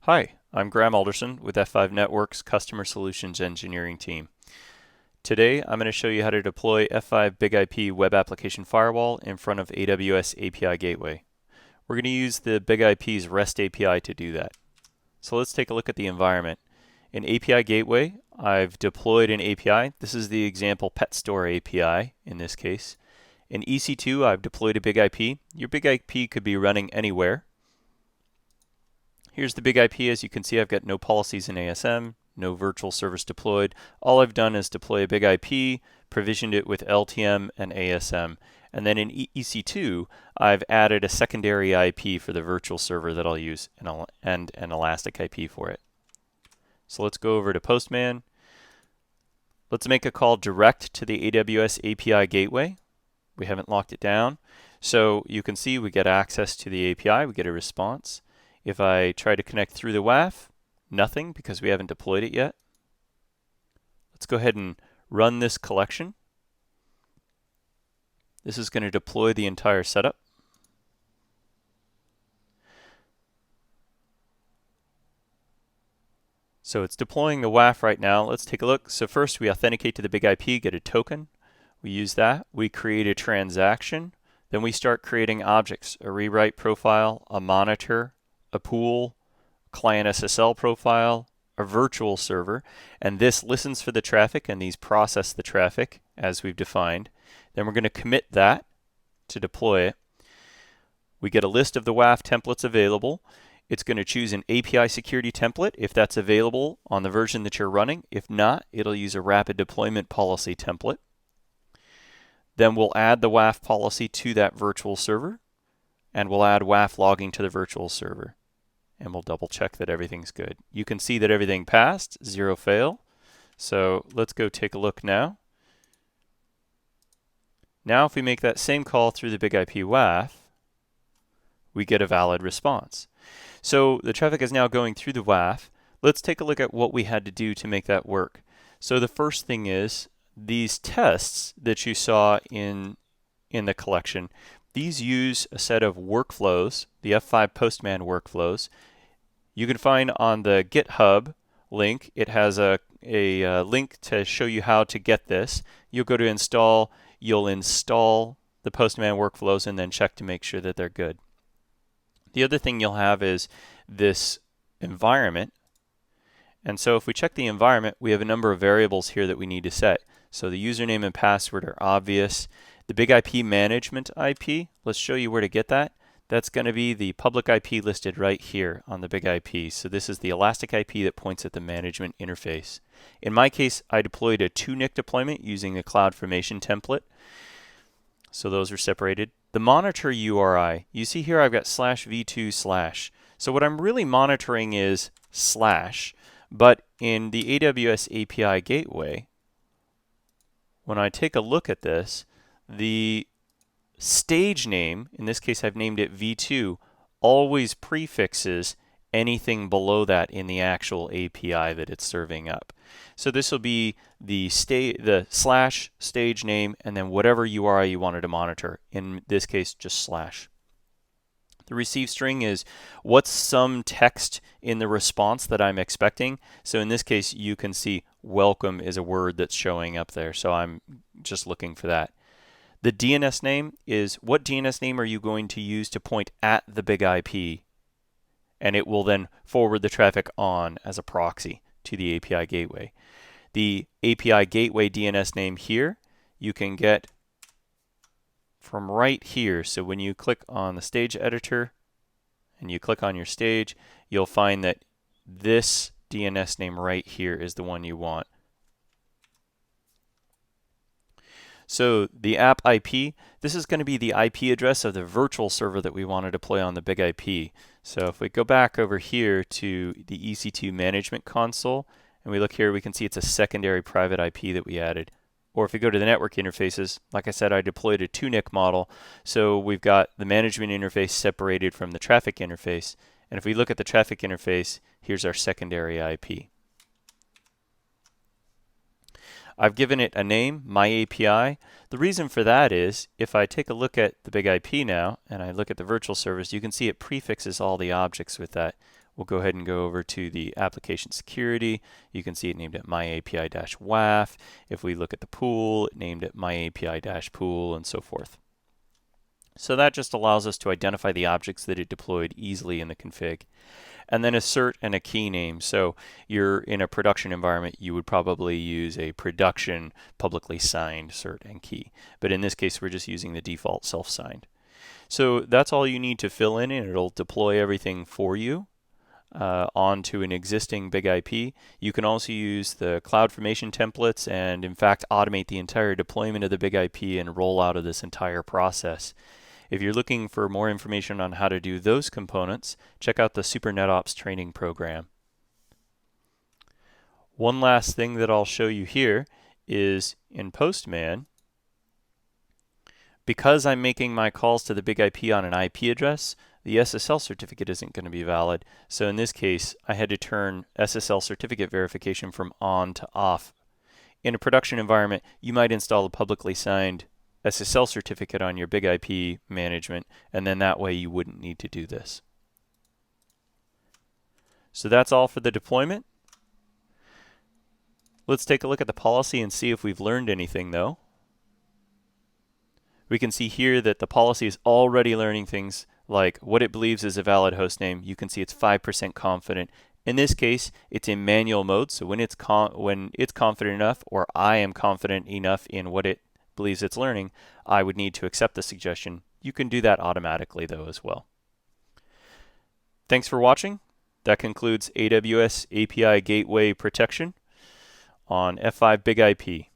Hi, I'm Graham Alderson with F5 Network's Customer Solutions Engineering team. Today, I'm going to show you how to deploy F5 BIG-IP Web Application Firewall in front of AWS API Gateway. We're going to use the BIG-IPs REST API to do that. So let's take a look at the environment. In API Gateway, I've deployed an API. This is the example pet store API in this case. In EC2, I've deployed a BIG-IP. Your BIG-IP could be running anywhere. Here's the BIG-IP. As you can see, I've got no policies in ASM, no virtual servers deployed. All I've done is deploy a BIG-IP, provisioned it with LTM and ASM. And then in EC2, I've added a secondary IP for the virtual server that I'll use and an elastic IP for it. So let's go over to Postman. Let's make a call direct to the AWS API Gateway. We haven't locked it down. So you can see we get access to the API, we get a response. If I try to connect through the WAF, nothing because we haven't deployed it yet. Let's go ahead and run this collection. This is going to deploy the entire setup. So it's deploying the WAF right now. Let's take a look. So first we authenticate to the BIG-IP, get a token. We use that. We create a transaction. Then we start creating objects, a rewrite profile, a monitor, a pool, client SSL profile, a virtual server, and this listens for the traffic and these process the traffic as we've defined. Then we're going to commit that to deploy it. We get a list of the WAF templates available. It's going to choose an API security template if that's available on the version that you're running. If not, it'll use a rapid deployment policy template. Then we'll add the WAF policy to that virtual server, and we'll add WAF logging to the virtual server. And we'll double check that everything's good. You can see that everything passed, 0 fail. So let's go take a look now. Now if we make that same call through the BIG-IP WAF, we get a valid response. So the traffic is now going through the WAF. Let's take a look at what we had to do to make that work. So the first thing is these tests that you saw in the collection, these use a set of workflows, the F5 Postman workflows. You can find on the GitHub link, it has a link to show you how to get this. You'll go to install, you'll install the Postman workflows and then check to make sure that they're good. The other thing you'll have is this environment. And so if we check the environment, we have a number of variables here that we need to set. So the username and password are obvious. The BIG-IP management IP, let's show you where to get that. That's going to be the public IP listed right here on the BIG-IP. So this is the elastic IP that points at the management interface. In my case, I deployed a 2NIC deployment using the CloudFormation template. So those are separated. The monitor URI, you see here I've got /v2/. So what I'm really monitoring is /, but in the AWS API Gateway, when I take a look at this, the stage name, in this case I've named it V2, always prefixes anything below that in the actual API that it's serving up. So this will be the / stage name and then whatever URI you wanted to monitor. In this case, just /. The receive string is what's some text in the response that I'm expecting. So in this case, you can see welcome is a word that's showing up there. So I'm just looking for that. The DNS name is what DNS name are you going to use to point at the BIG-IP? And it will then forward the traffic on as a proxy to the API gateway. The API gateway DNS name here, you can get from right here. So when you click on the stage editor and you click on your stage, you'll find that this DNS name right here is the one you want. So the app IP, this is going to be the IP address of the virtual server that we want to deploy on the BIG-IP. So if we go back over here to the EC2 management console and we look here, we can see it's a secondary private IP that we added. Or if we go to the network interfaces, like I said, I deployed a 2NIC model. So we've got the management interface separated from the traffic interface. And if we look at the traffic interface, here's our secondary IP. I've given it a name, my API. The reason for that is if I take a look at the BIG-IP now and I look at the virtual service, you can see it prefixes all the objects with that. We'll go ahead and go over to the application security. You can see it named it MyAPI-WAF. If we look at the pool, it named it MyAPI-pool, and so forth. So that just allows us to identify the objects that it deployed easily in the config. And then a cert and a key name. So you're in a production environment, you would probably use a production publicly signed cert and key. But in this case, we're just using the default self-signed. So that's all you need to fill in, and it'll deploy everything for you onto an existing BIG-IP. You can also use the CloudFormation templates and, in fact, automate the entire deployment of the BIG-IP and roll out of this entire process. If you're looking for more information on how to do those components, check out the Super NetOps training program. One last thing that I'll show you here is in Postman, because I'm making my calls to the BIG-IP on an IP address, the SSL certificate isn't going to be valid. So in this case, I had to turn SSL certificate verification from on to off. In a production environment, you might install a publicly signed SSL certificate on your BIG-IP management, and then that way you wouldn't need to do this. So that's all for the deployment. Let's take a look at the policy and see if we've learned anything though. We can see here that the policy is already learning things like what it believes is a valid host name. You can see it's 5% confident. In this case, it's in manual mode, so when it's confident enough, or I am confident enough in what it believes it's learning, I would need to accept the suggestion. You can do that automatically though as well. Thanks for watching. That concludes AWS API Gateway Protection on F5 BIG-IP.